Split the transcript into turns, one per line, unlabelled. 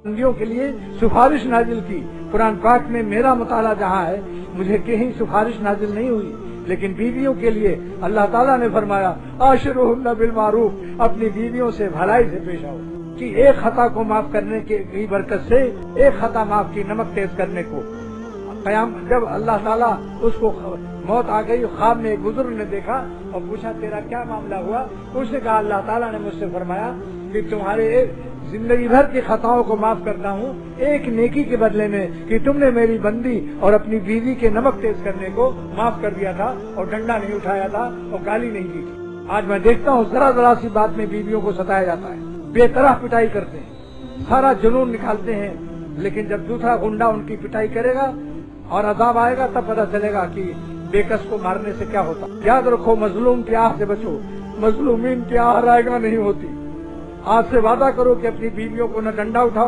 बंदियों के लिए सिफारिश नाजिल की। कुरान पाक में मेरा मुताला जहाँ है मुझे कहीं सिफारिश नाजिल नहीं हुई, लेकिन बीवियों के लिए अल्लाह ताला ने फरमाया आशिरुहुन्ना बिल मारूफ, अपनी बीवियों से भलाई से पेश आओ। कि एक खता को माफ करने की बरकत से एक खता माफ की, नमक तेज करने को। कयाम जब अल्लाह ताला उसको मौत आ गई, ख्वाब में एक बुजुर्ग ने देखा और पूछा तेरा क्या मामला हुआ। उसने कहा अल्लाह ताला ने मुझसे फरमाया कि तुम्हारे जिंदगी भर की खताओं को माफ करता हूँ एक नेकी के बदले में कि तुमने मेरी बंदी और अपनी बीवी के नमक तेज करने को माफ कर दिया था और डंडा नहीं उठाया था और गाली नहीं दी थी। आज मैं देखता हूँ जरा जरा सी बात में बीवियों को सताया जाता है, बेतरह पिटाई करते हैं, सारा जुनून निकालते हैं, लेकिन जब दूसरा गुंडा उनकी पिटाई करेगा और अजाब आएगा तब पता चलेगा कि बेकस को मारने से क्या होता। याद रखो मजलूम की आह से बचो, मजलूमीन की आह रायगा नहीं होती। आज से वादा करो कि अपनी बीवियों को न डंडा उठाओ